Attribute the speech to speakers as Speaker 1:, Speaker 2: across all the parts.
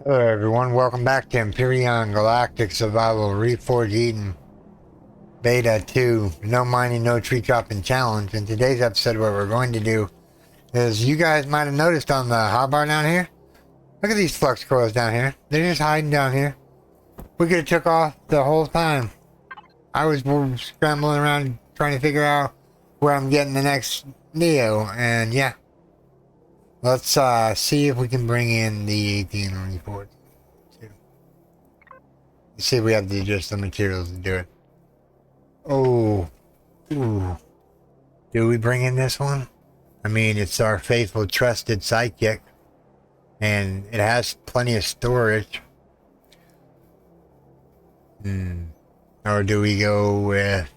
Speaker 1: Hello everyone, welcome back to Empyrion Galactic Survival Reforged Eden Beta 2 No Mining, No Tree Chopping Challenge. In today's episode, what we're going to do is, you guys might have noticed on the hotbar down here, look at these flux coils down here. They're just hiding down here. We could have took off the whole time. I was scrambling around trying to figure out where I'm getting the next Neo, and yeah. Let's see if we can bring in the 18 report. Let's see if we have just the materials to do it. Oh, ooh. Do we bring in this one? I mean, it's our faithful, trusted sidekick, and it has plenty of storage. Or do we go with...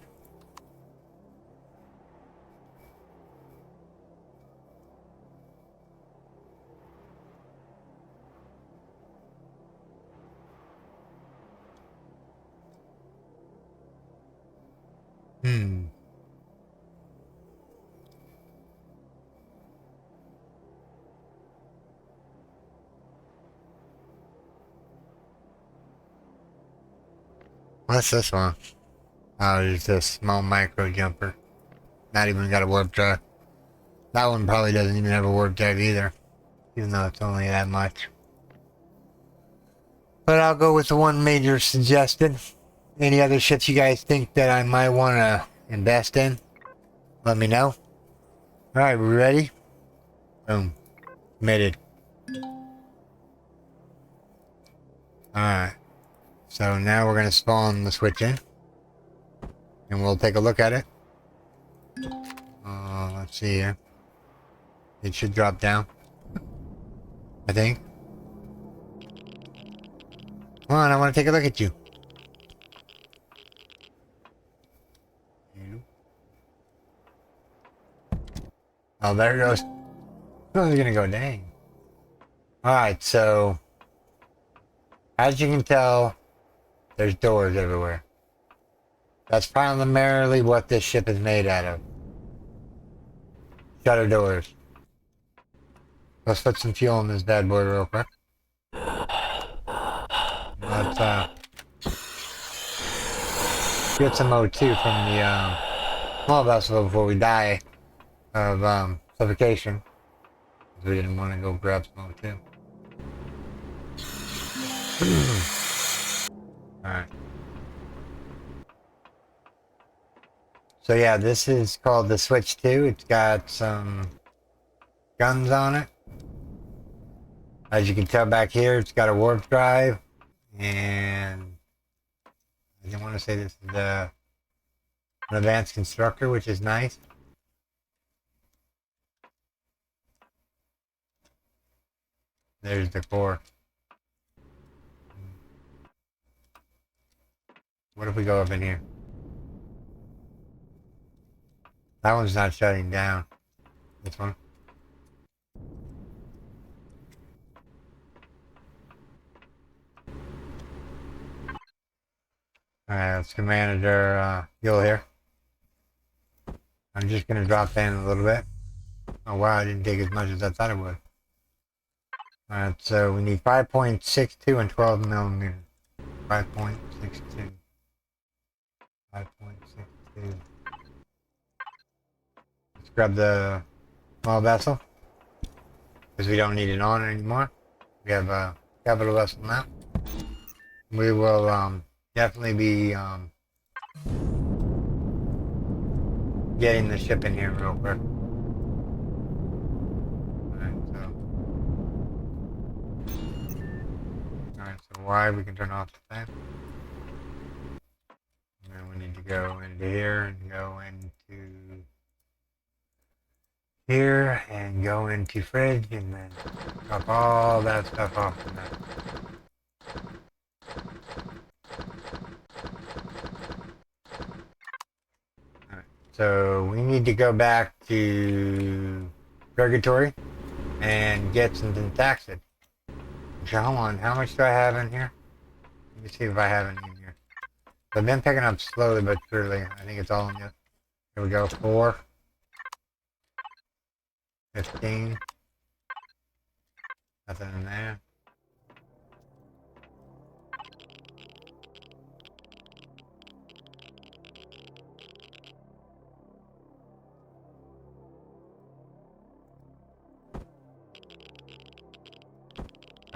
Speaker 1: What's this one? Oh, there's this small micro jumper. Not even got a warp drive. That one probably doesn't even have a warp drive either, even though it's only that much. But I'll go with the one Major suggested. Any other ships you guys think that I might want to invest in? Let me know. Alright, we ready? Boom. Committed. Alright. So now we're going to spawn the switch in. And we'll take a look at it. Let's see here. It should drop down, I think. Come on, I want to take a look at you. Oh, there it goes. Oh, they're gonna go, dang. Alright, so as you can tell, there's doors everywhere. That's primarily what this ship is made out of. Shutter doors. Let's put some fuel in this bad boy real quick. Let's get some O2 from the small vessel before we die of suffocation. We didn't want to go grab some O2. Alright. So yeah, this is called the Switch 2. It's got some guns on it. As you can tell back here, it's got a warp drive. And I didn't want to say this is an advanced constructor, which is nice. There's the core. What if we go up in here? That one's not shutting down. This one. Alright, let's command our fuel here. I'm just going to drop in a little bit. Oh wow, I didn't take as much as I thought it would. Alright, so we need 5.62 and 12 millimeters. 5.62. 5.62. Let's grab the small vessel, because we don't need it on anymore. We have a capital vessel now. We will definitely be getting the ship in here real quick. Alright, so why we can turn off the fan. And then we need to go into here and go into here and go into fridge and then drop all that stuff off in there. Alright, so we need to go back to Purgatory and get some Syntaxid. So hold on, how much do I have in here? Let me see if I have any in here. I've been picking up slowly but surely. I think it's all in here. Here we go, 4. 15. Nothing in there.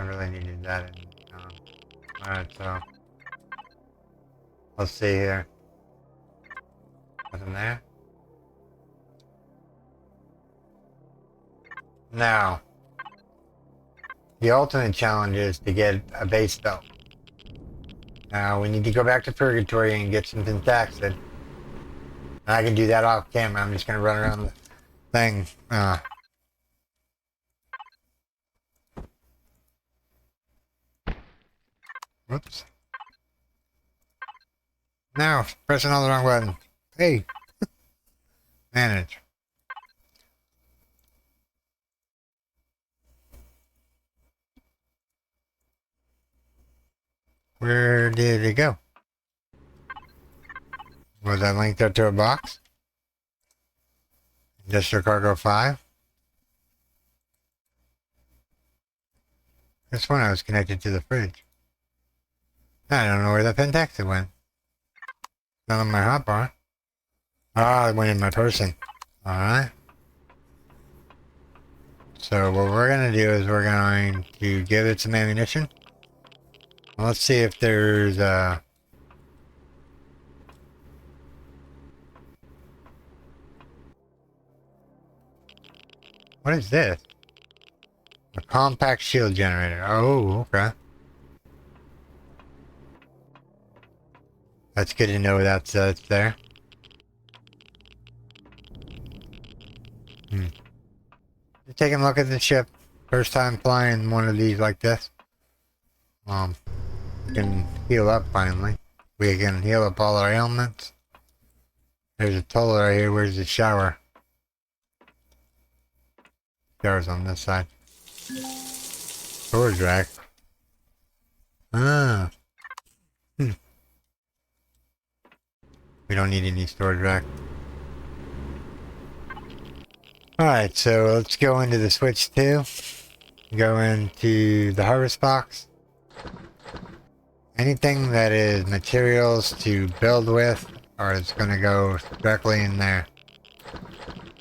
Speaker 1: really needed that in. Alright, so let's see here. Nothing there. Now, the ultimate challenge is to get a base belt. Now, we need to go back to Purgatory and get some Pentaxid. I can do that off camera. I'm just going to run around the thing. Whoops. Now, pressing all the wrong button. Hey. Manage. Where did it go? Was that linked up to a box? Industrial Cargo 5? This one I was connected to the fridge. I don't know where the Pentaxid went. Not on my hotbar. Ah, it went in my person. Alright. So what we're going to do is we're going to give it some ammunition. Let's see if there's what is this? A compact shield generator. Oh, okay. That's good to know that's there. Just taking a look at the ship. First time flying one of these like this. We can heal up finally. We can heal up all our ailments. There's a toilet right here. Where's the shower? Shower's on this side. Storage rack. Ah. We don't need any storage rack. Alright, so let's go into the switch 2. Go into the harvest box. Anything that is materials to build with, or it's going to go directly in there.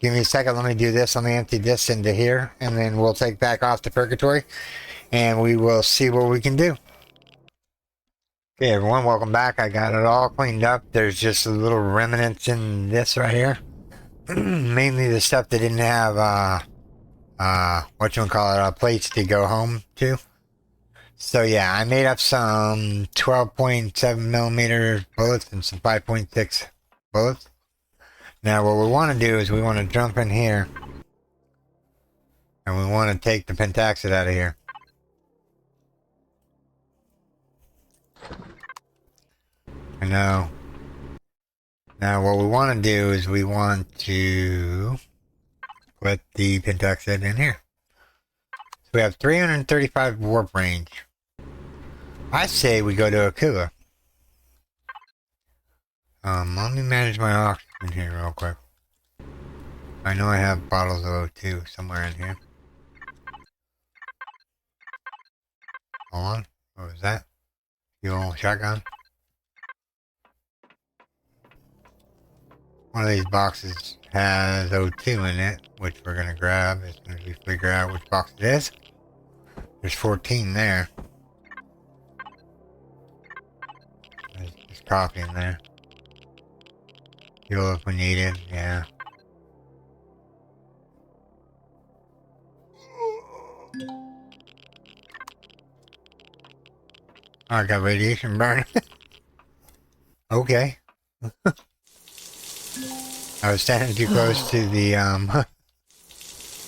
Speaker 1: Give me a second, let me do this. Let me empty this into here, and then we'll take back off to Purgatory, and we will see what we can do. Okay, everyone, welcome back. I got it all cleaned up. There's just a little remnants in this right here. Mainly the stuff that didn't have, plates to go home to. So yeah, I made up some 12.7 millimeter bullets and some 5.6 bullets. Now what we want to do is we want to jump in here. And we want to take the Pentaxid out of here. I know. Now what we want to do is we want to put the Pentaxid in here. So we have 335 warp range. I say we go to a cooler. Let me manage my oxygen here real quick. I know I have bottles of O2 somewhere in here. Hold on. What was that? Fuel shotgun? One of these boxes has O2 in it, which we're going to grab as soon as we figure out which box it is. There's 14 there. There's just coffee in there. Fuel if we need it, yeah. Oh, I got radiation burn. Okay. I was standing too close to the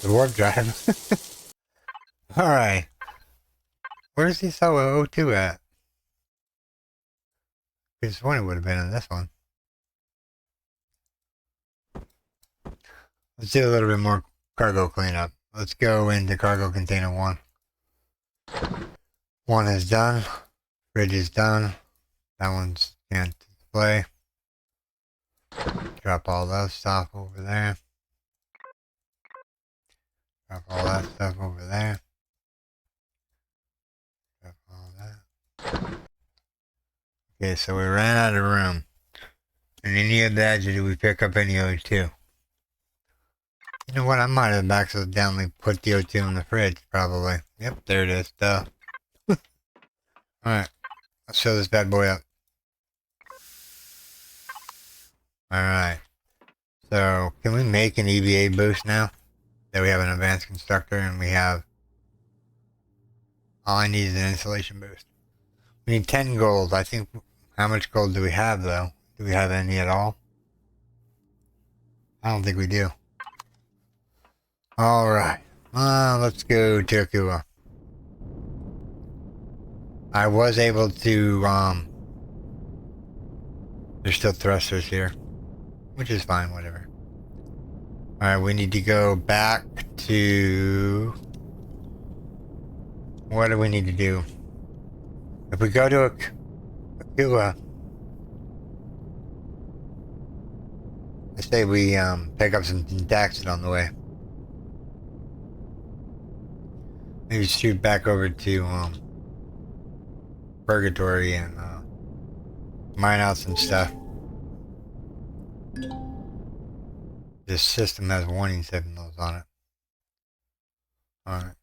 Speaker 1: the warp drive. Alright. Where's the O2 at? This one it would have been in this one. Let's do a little bit more cargo cleanup. Let's go into cargo container 1. 1 is done. Fridge is done. That one's can't display. Drop all that stuff over there. Drop all that stuff over there. Drop all that. Okay, so we ran out of room. And any of that, did we pick up any O2? You know what? I might have accidentally put the O2 in the fridge, probably. Yep, there it is. Duh. Alright, let's fill this bad boy up. Alright, so can we make an EVA boost now? That we have an advanced constructor and we have... All I need is an insulation boost. We need 10 gold. I think... How much gold do we have, though? Do we have any at all? I don't think we do. Alright. Let's go to Akua. I was able to, there's still thrusters here. Which is fine, whatever. Alright, we need to go back to... What do we need to do? If we go to Akua... I say we, pick up some taxes on the way. Maybe shoot back over to, Purgatory and, mine out some stuff. This system has warning signals on it. Alright.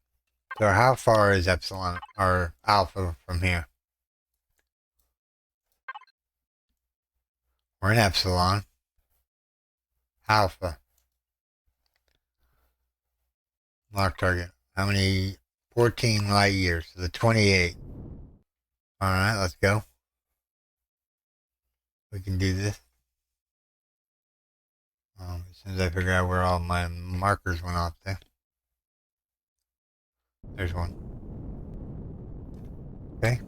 Speaker 1: So how far is Epsilon, or Alpha from here? We're in Epsilon. Alpha. Lock target. How many? 14 light years. So the 28. Alright, let's go. We can do this. As soon as I figure out where all my markers went off there. There's one. Okay.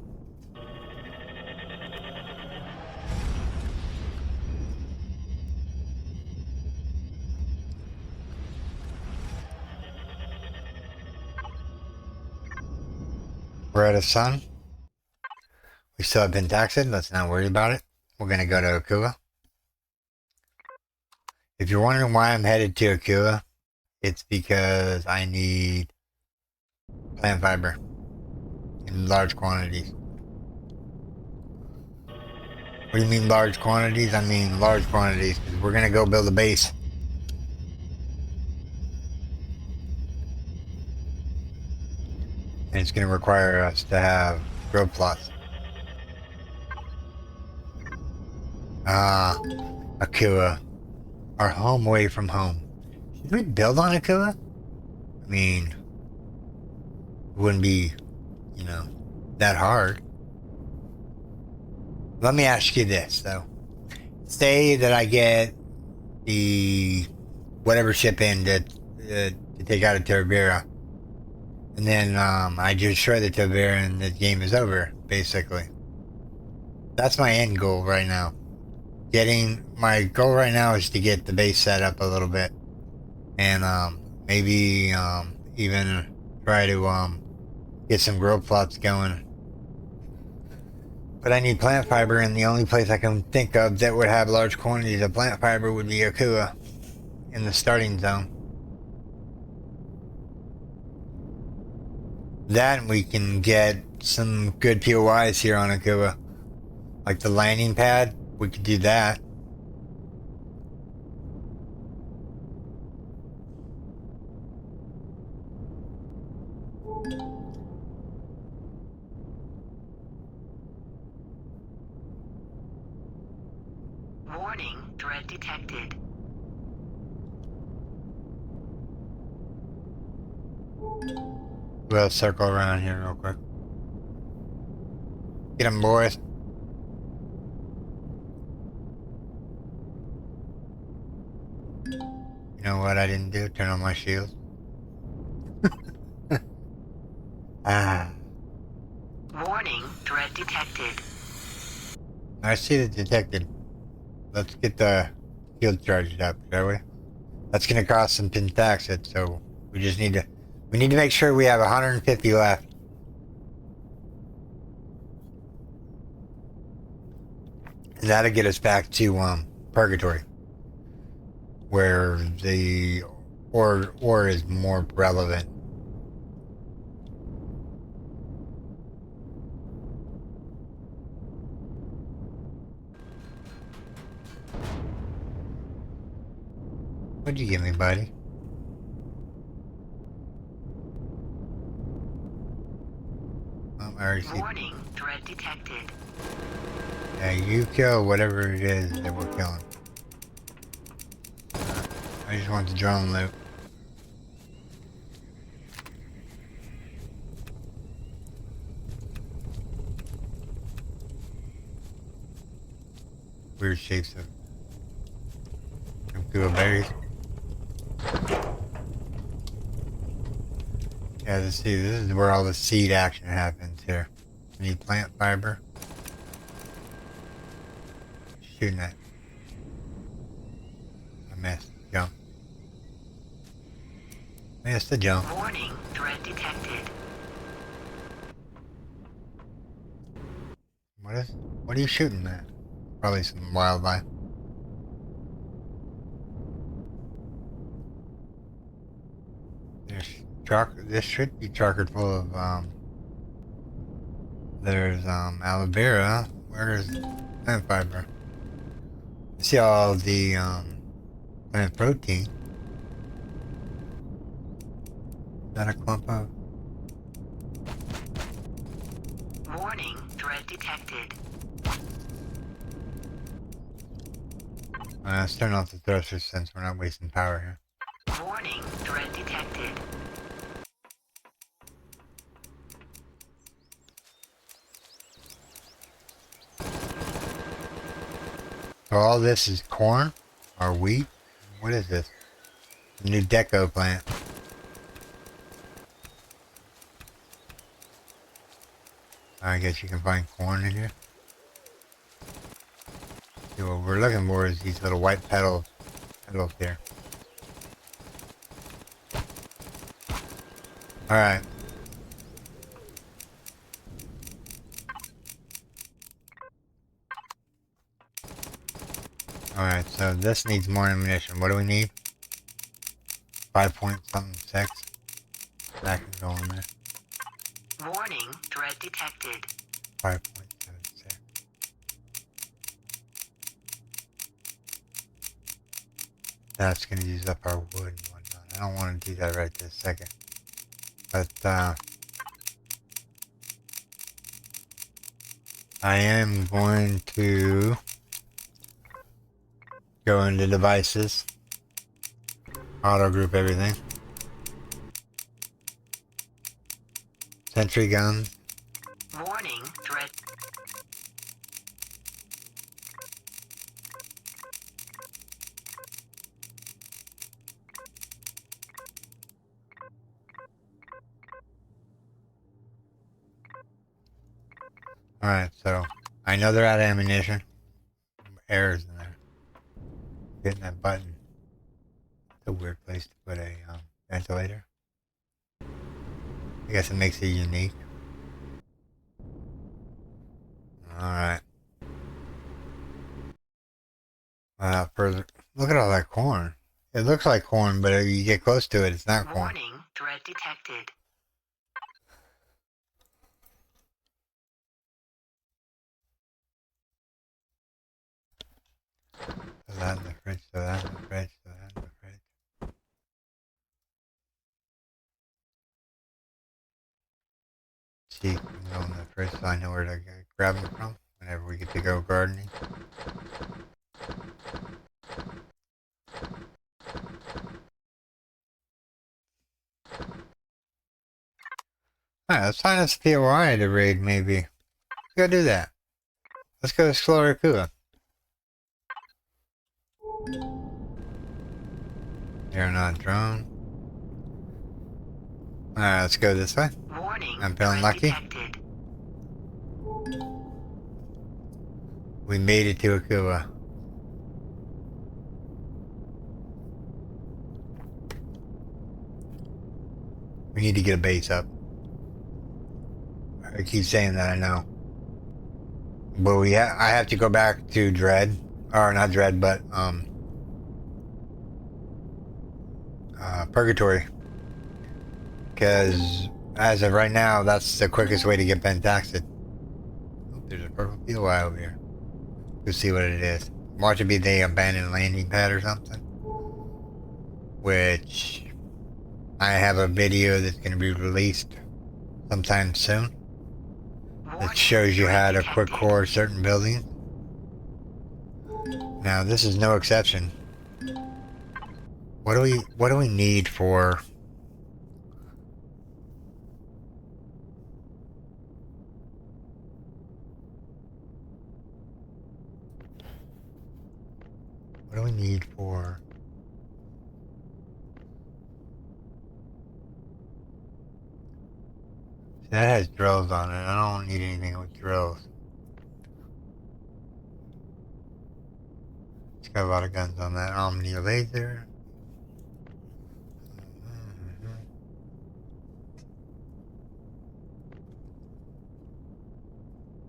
Speaker 1: We're at a sun. We still have been taxed. Let's not worry about it. We're going to go to Akua. If you're wondering why I'm headed to Akua, it's because I need plant fiber in large quantities. What do you mean large quantities? I mean large quantities, because we're going to go build a base. And it's going to require us to have grow plots. Akua. Our home away from home. Should we build on Akua? I mean, it wouldn't be, you know, that hard. Let me ask you this, though. Say that I get the whatever ship in to take out a Terabira. And then I destroy the Terabira and the game is over, basically. That's my end goal right now. My goal right now is to get the base set up a little bit. And maybe even try to get some grow plots going. But I need plant fiber, and the only place I can think of that would have large quantities of plant fiber would be Akua in the starting zone. Then we can get some good POIs here on Akua. Like the landing pad, we could do that.
Speaker 2: Warning, threat detected.
Speaker 1: We'll circle around here real quick. Get them, boys. You know what I didn't do? Turn on my shield.
Speaker 2: Warning, threat detected.
Speaker 1: I see it detected. Let's get the shield charged up, shall we? That's gonna cost some pentaxid, so we just need to make sure we have 150 left. And that'll get us back to Purgatory, where the ore is more relevant. What'd you give me, buddy? I already see.
Speaker 2: Warning, threat detected.
Speaker 1: Yeah, you kill whatever it is that we're killing. I just want the drone loot. Weird shapes of Empyrion berries. Yeah, let's see, this is where all the seed action happens here. We need plant fiber. Shooting that. I missed. Jump. Missed the jump.
Speaker 2: Warning, threat detected.
Speaker 1: What are you shooting at? Probably some wildlife. This should be chocker full of there's aloe vera. Where's plant fiber? I see all the plant protein. Is that a clump of?
Speaker 2: Warning, threat detected.
Speaker 1: Let's turn off the thrusters since we're not wasting power here.
Speaker 2: Warning, threat detected.
Speaker 1: So all this is corn or wheat? What is this? A new deco plant. I guess you can find corn in here. See, what we're looking for is these little white petals here. Alright. Alright, so this needs more ammunition. What do we need? 5 point something 6. That can go in there.
Speaker 2: Warning, threat detected.
Speaker 1: 5.76. That's gonna use up our wood and whatnot. I don't want to do that right this second. But I am going to go into devices, auto group everything. Sentry gun.
Speaker 2: Warning, threat.
Speaker 1: Alright, so I know they're out of ammunition. Errors in there. Getting that button. It's a weird place to put a ventilator. I guess it makes it unique. Alright. Further. Look at all that corn. It looks like corn, but if you get close to it, it's not corn.
Speaker 2: Warning, threat detected.
Speaker 1: So that in the fridge, so that in the fridge, so that in the fridge. See, you can go in the fridge so I know where to grab them from whenever we get to go gardening. Alright, let's find us a POI to raid, maybe. Let's go do that. Let's go explore Akua. You're not drone. Alright, let's go this way.
Speaker 2: Warning,
Speaker 1: I'm feeling
Speaker 2: threat
Speaker 1: lucky.
Speaker 2: detected.
Speaker 1: We made it to Akua. We need to get a base up. I keep saying that, I know. But I have to go back to Dread. Or not Dread, but Purgatory. Because as of right now, that's the quickest way to get Pentaxid. Oh, there's a purple POI over here. Let's see what it is. Watch it be the abandoned landing pad or something. Which I have a video that's going to be released sometime soon. that shows you how to quick core certain buildings. Now this is no exception. What do we need for what do we need for that has drills on it. I don't need anything with drills. It's got a lot of guns on that. Omni laser.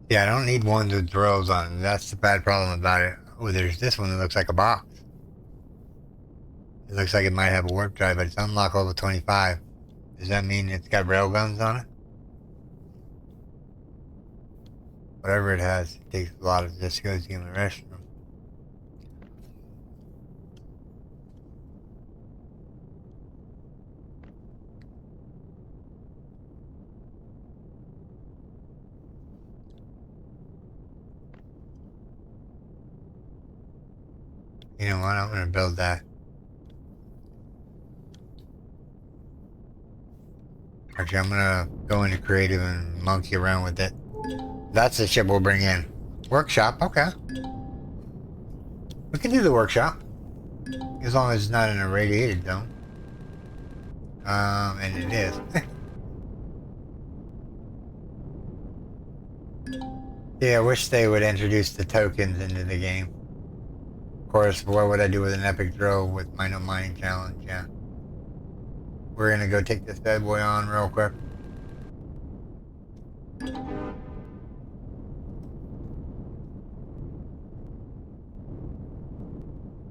Speaker 1: Yeah, I don't need ones with drills on it. That's the bad problem about it. Oh, there's this one that looks like a box. It looks like it might have a warp drive, but it's unlocked level 25. Does that mean it's got rail guns on it? Whatever it has, it takes a lot of just goes to get in the restroom. You know what? I'm gonna build that. Actually, I'm gonna go into creative and monkey around with it. That's the ship we'll bring in. Workshop, okay. We can do the workshop. As long as it's not in a radiated zone. And it is. Yeah, I wish they would introduce the tokens into the game. Of course, what would I do with an epic drill with my no mining challenge? Yeah. We're gonna go take this bad boy on real quick.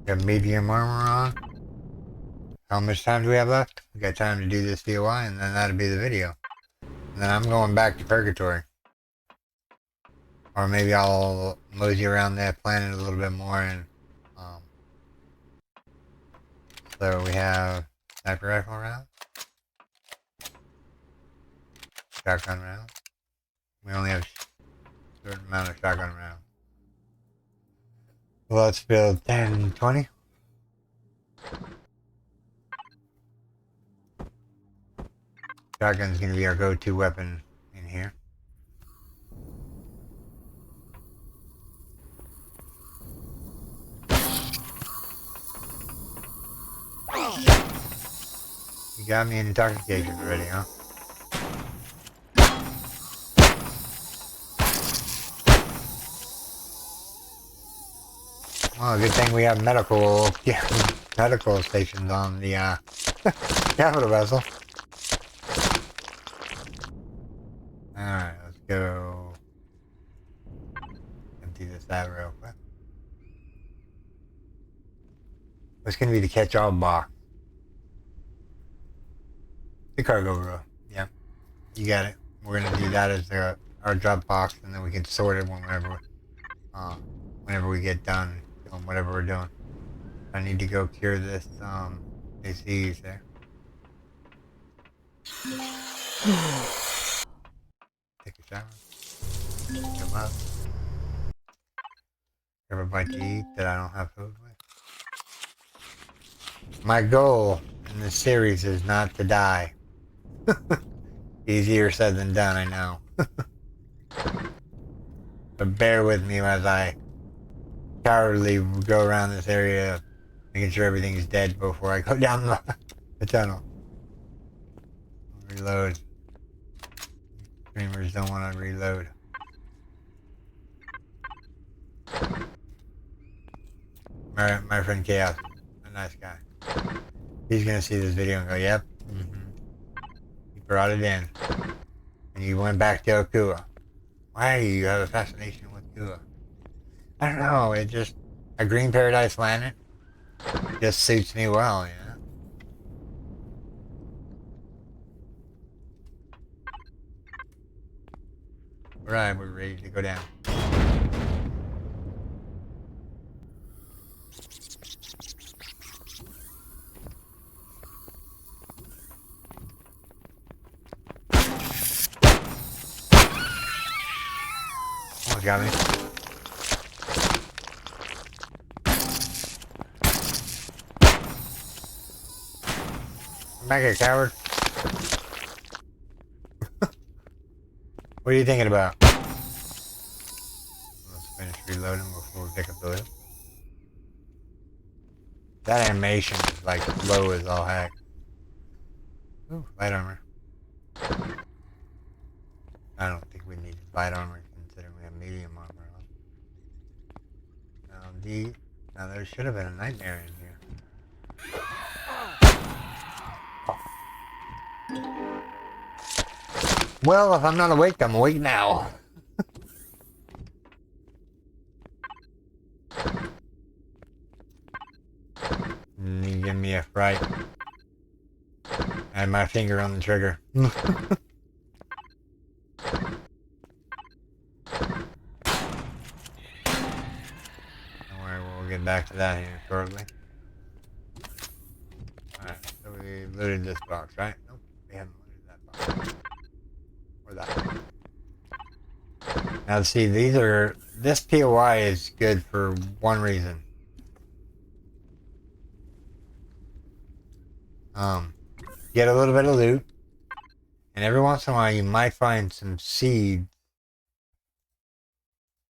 Speaker 1: Got medium armor on. How much time do we have left? We got time to do this DOI and then that'll be the video. And then I'm going back to Purgatory. Or maybe I'll mosey around that planet a little bit more and so we have sniper rifle round. Shotgun round. We only have a certain amount of shotgun rounds. Well, let's build 10, 20. Shotgun's gonna be our go-to weapon in here. You got me in intoxication already, huh? Well, good thing we have medical stations on the capital vessel. Alright, let's go empty this out real quick. What's gonna be the catch-all box? The cargo row. Yeah, you got it. We're gonna do that as our drop box, and then we can sort it whenever we get done doing whatever we're doing. I need to go cure this disease there. Take a shower. Come up. Grab a bite to eat that I don't have food with. My goal in this series is not to die. Easier said than done, I know. But bear with me as I cowardly go around this area, making sure everything's dead before I go down the tunnel. Reload. Streamers don't want to reload. My friend Chaos, a nice guy. He's gonna see this video and go, yep. You brought it in. And you went back to Okua. Why do you have a fascination with Okua? I don't know, it just, a green paradise planet just suits me well, you know? Right, we're ready to go down. almost got me. Come back here, coward. What are you thinking about? Let's finish reloading before we pick up the loot. That animation is like slow as all heck. Ooh, light armor. I don't think we need light armor considering we have medium armor on. Now there should have been a nightmare in here. Well, if I'm not awake, I'm awake now. You give me a fright. I had my finger on the trigger. Don't worry, we'll get back to that here shortly. Alright, so we looted this box, right? Nope, we haven't looted that box. Or that. Now see, this POI is good for one reason. Get a little bit of loot, and every once in a while you might find some seeds.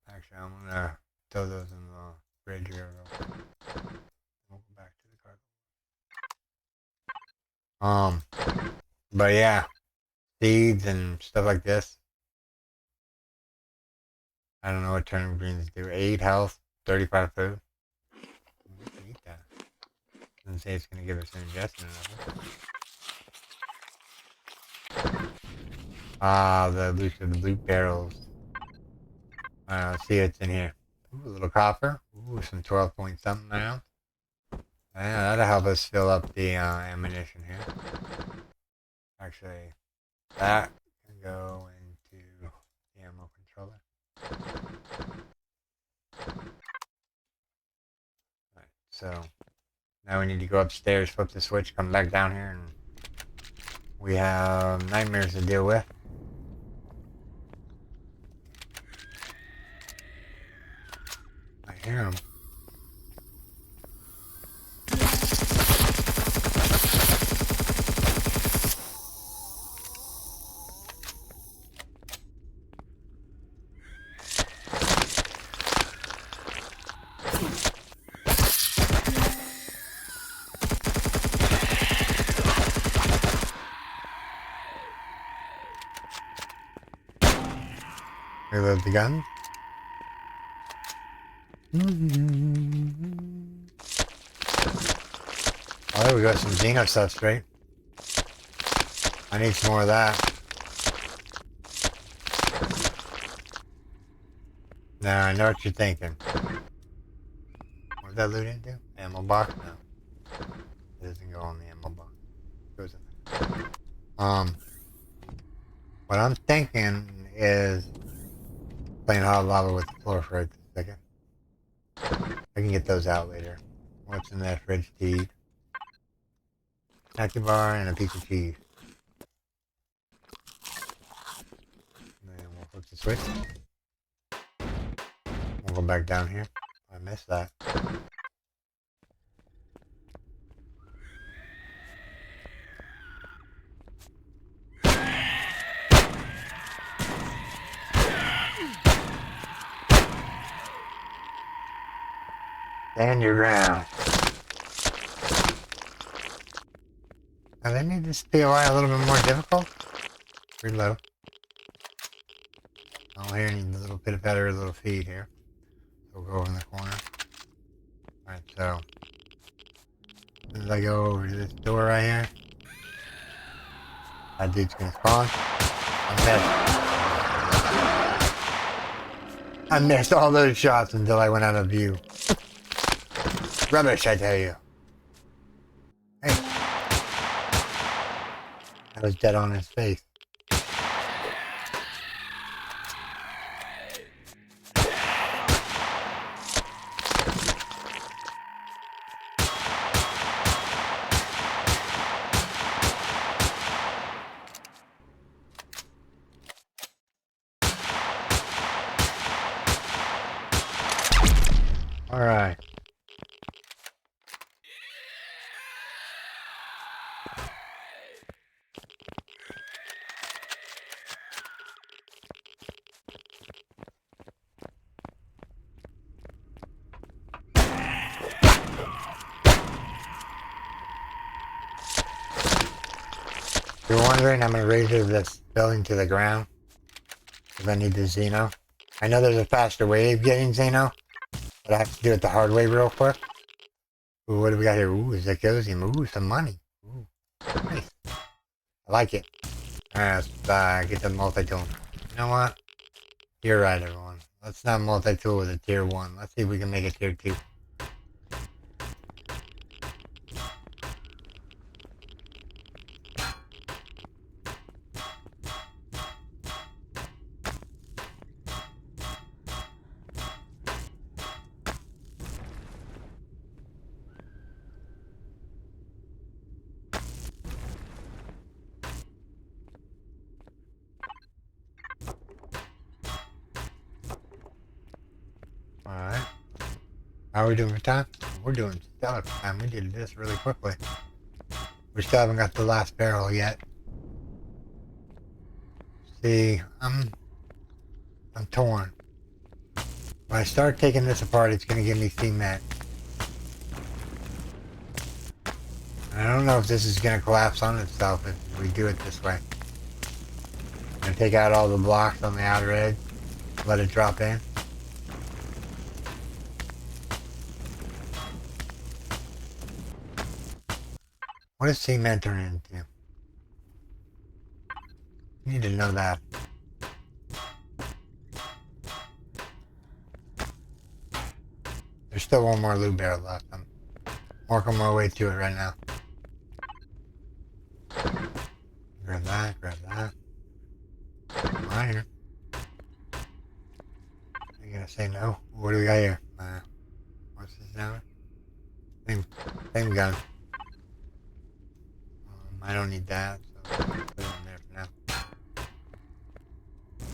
Speaker 1: Actually, I'm gonna throw those in the fridge here. We'll go back to the cargo. But yeah, seeds and stuff like this. I don't know what turnip greens do. 8 health, 35 food. We can eat that. Doesn't say it's gonna give us indigestion or nothing. The loot barrels. Let's see what's in here. Ooh, a little copper. Ooh, some 12 point something rounds. Yeah, that'll help us fill up the ammunition here. Actually, that can go into the ammo controller. Alright, so now we need to go upstairs, flip the switch, come back down here, and we have nightmares to deal with. I hear them. Reload the gun. Oh, there we go, some Xeno substrate. I need some more of that. Now I know what you're thinking. What did that loot into? Ammo box? No. It doesn't go on the ammo box. It goes in there. What I'm thinking is playing hot lava with the floor for a second. I can get those out later. What's in that fridge to eat? Snacky bar and a piece of cheese. And then we'll flip the switch. We'll go back down here. I missed that. Stand your ground. Now they made this POI a little bit more difficult. Reload. I don't hear any little bit of better little feed here. So we'll go over in the corner. Alright, so as soon as I go over to this door right here, that dude's gonna spawn. I missed all those shots until I went out of view. Rubbish, I tell you. Hey. I was dead on his face. you're wondering, I'm going to raise this building to the ground. Because I need the Xeno. I know there's a faster way of getting Xeno. But I have to do it the hard way real quick. Ooh, what do we got here? Ooh, Zekosium. Ooh, some money. Ooh, nice. I like it. Alright, let's get the multi-tool. You know what? You're right, everyone. Let's not multi-tool with a tier 1. Let's see if we can make it tier 2. Alright. How are we doing for time? We're doing stellar for time. We did this really quickly. We still haven't got the last barrel yet. See, I'm torn. When I start taking this apart, it's going to give me cement. I don't know if this is going to collapse on itself if we do it this way. I'm going to take out all the blocks on the outer edge, let it drop in. What does cement turn into? You need to know that. There's still one more loot barrel left. I'm working my way to it right now. Grab that, grab that. Iron. You gonna say no? What do we got here? What's this now? Same gun. I don't need that, so put it in there for now.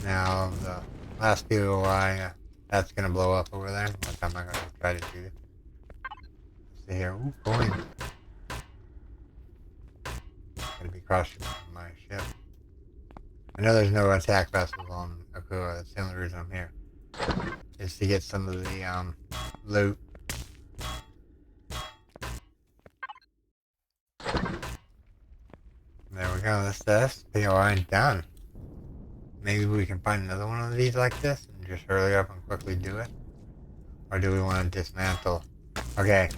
Speaker 1: Now the last POI, that's gonna blow up over there. One time I'm gonna try to shoot it. Let's see here. Ooh, coin. Gotta be cautious with my ship. I know there's no attack vessels on Akua. That's the only reason I'm here. Is to get some of the loot. There we go. That's the POI done. Maybe we can find another one of these like this and just hurry up and quickly do it. Or do we want to dismantle? Okay.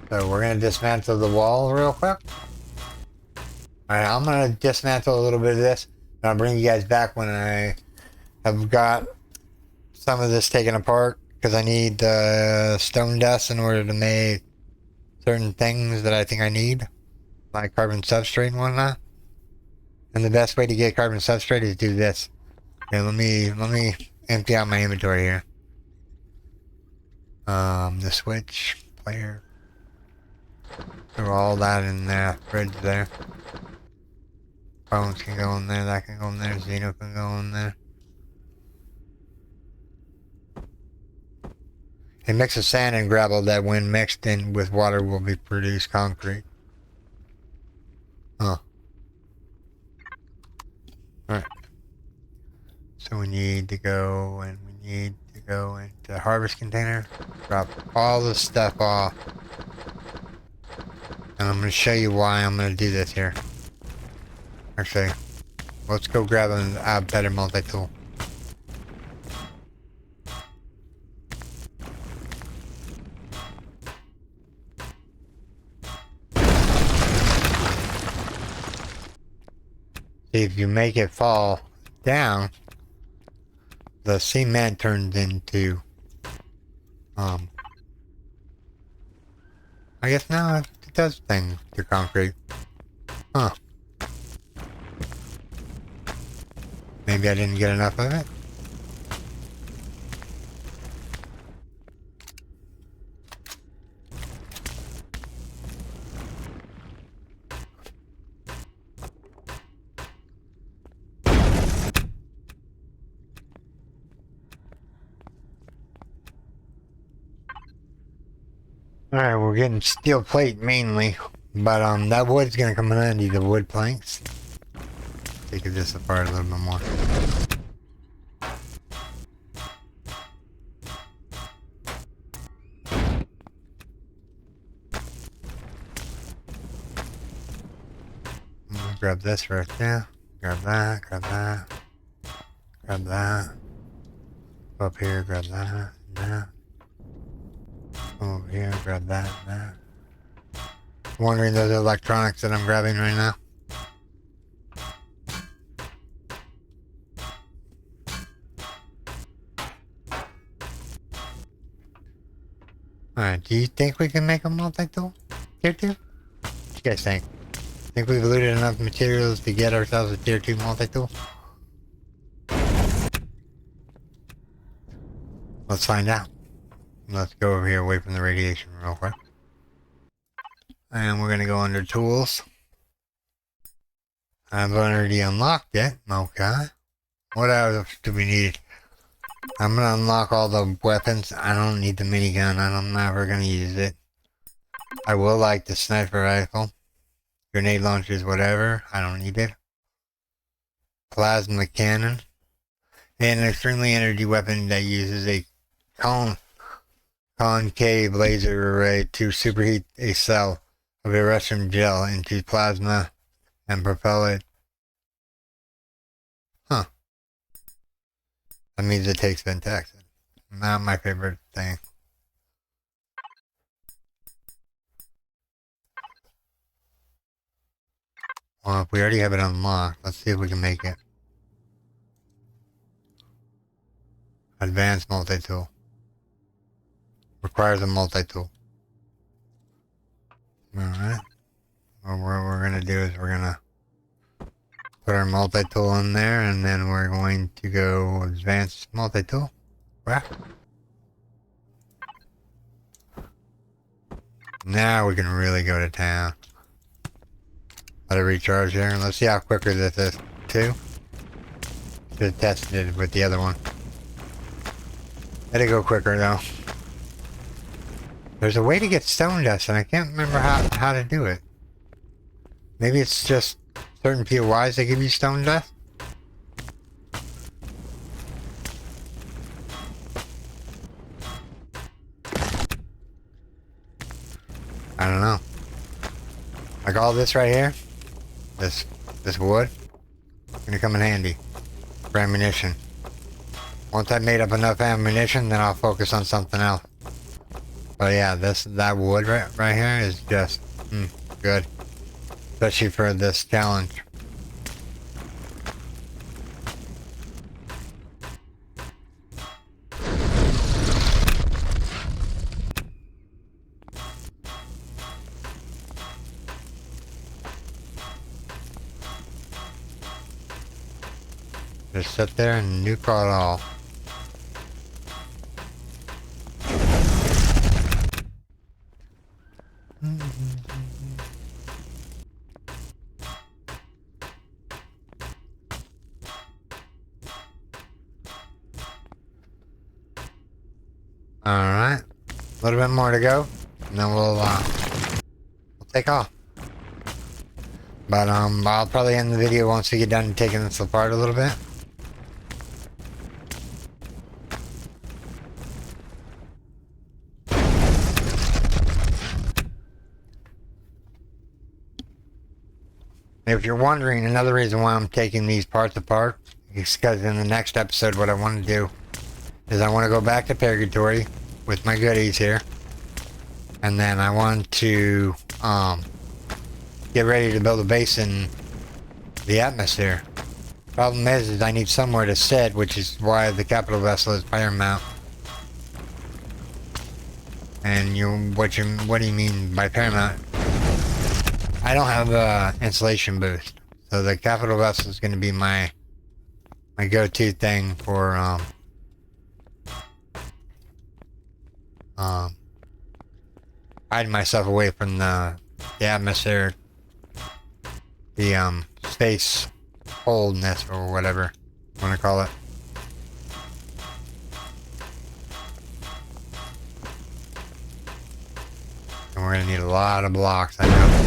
Speaker 1: So we're going to dismantle the wall real quick. Alright, I'm going to dismantle a little bit of this. And I'll bring you guys back when I have got some of this taken apart. Because I need stone dust in order to make certain things that I think I need. Like carbon substrate and whatnot. And the best way to get carbon substrate is do this. Okay, let me empty out my inventory here. The switch, player. Throw all that in there, fridge there. Phones can go in there, that can go in there, Xeno can go in there. A mix of sand and gravel that when mixed in with water will be produced concrete. Huh. Alright. So we need to go into harvest container, drop all the stuff off. And I'm going to show you why I'm going to do this here. Actually, let's go grab a better multi-tool. See, if you make it fall down, the cement turns into, I guess now it does things to concrete. Huh. Maybe I didn't get enough of it. Alright, we're getting steel plate mainly, but that wood's gonna come in handy, the wood planks. Take this apart a little bit more. Grab this right there. Grab that, grab that. Grab that. Up here, grab that, that. Over here, grab that, that. Wondering those electronics that I'm grabbing right now. Alright, do you think we can make a multi-tool? Tier 2? What you guys think? Think we've looted enough materials to get ourselves a tier 2 multi-tool? Let's find out. Let's go over here away from the radiation real quick. And we're gonna go under tools. I've already unlocked it. Okay. What else do we need? I'm gonna unlock all the weapons. I don't need the minigun. I'm never gonna use it. I will like the sniper rifle. Grenade launchers, whatever. I don't need it. Plasma cannon. And an extremely energy weapon that uses a concave laser array to superheat a cell of Russian gel into plasma and propel it. Huh. That means it takes Ventex. Not my favorite thing. Well, if we already have it unlocked, let's see if we can make it. Advanced multi-tool. Requires a multi-tool. Alright. Well, what we're going to do is we're going to put our multi-tool in there, and then we're going to go advanced multi-tool. Wow. Now we can really go to town. Let it recharge here, and let's see how quicker this is, too. Should have tested it with the other one. Let it go quicker, though. There's a way to get stone dust, and I can't remember how to do it. Maybe it's just certain POIs that give you stone dust? I don't know. Like all this right here, this wood, gonna come in handy for ammunition. Once I've made up enough ammunition, then I'll focus on something else. But yeah, that wood right here is just good, especially for this challenge. Just sit there and nuke it all. Alright. A little bit more to go. And then we'll take off. But I'll probably end the video once we get done taking this apart a little bit. If you're wondering, another reason why I'm taking these parts apart is because in the next episode what I want to do is I want to go back to Purgatory with my goodies here, and then I want to get ready to build a base in the atmosphere. Problem is I need somewhere to sit, which is why the capital vessel is paramount. And what do you mean by paramount? I don't have a insulation boost, so the capital vessel is going to be my go-to thing for hiding myself away from the atmosphere, the space coldness or whatever you want to call it. And we're going to need a lot of blocks, I know.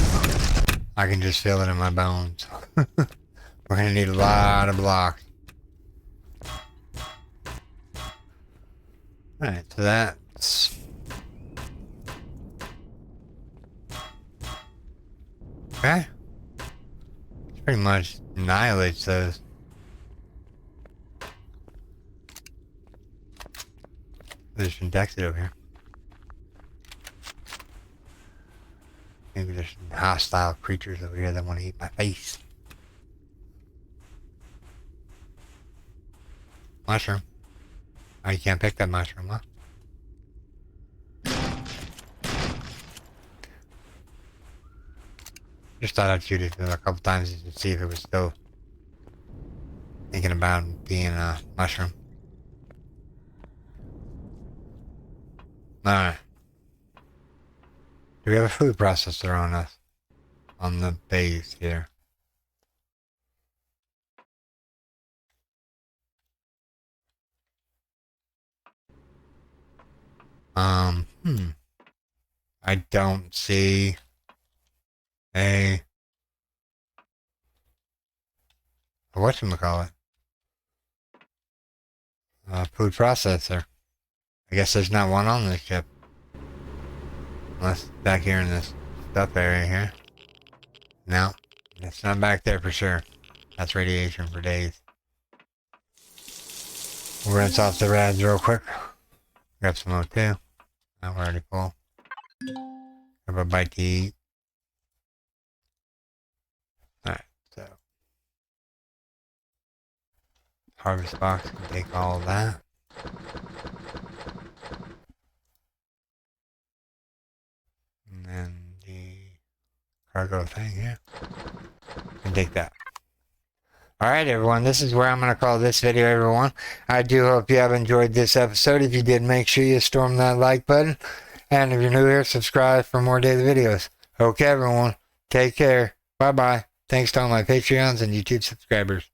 Speaker 1: I can just feel it in my bones. We're going to need a lot of blocks. Alright, so that's... Okay. Pretty much annihilates those. There's some Dexit over here. Maybe there's some hostile creatures over here that want to eat my face. Mushroom. Oh, you can't pick that mushroom, huh? Just thought I'd shoot it a couple times to see if it was still thinking about being a mushroom. Alright. Do we have a food processor on us? On the base here. I don't see a whatchamacallit? Food processor. I guess there's not one on this ship. Unless back here in this stuff area here. No, it's not back there for sure. That's radiation for days. We'll rinse off the rads real quick. Grab some O2. Now we're already full. Grab a bite to eat. Alright, so. Harvest box can take all of that. And then the cargo thing here. And take that. Alright everyone, this is where I'm going to call this video, everyone. I do hope you have enjoyed this episode. If you did, make sure you storm that like button. And if you're new here, subscribe for more daily videos. Okay everyone, take care. Bye bye. Thanks to all my Patreons and YouTube subscribers.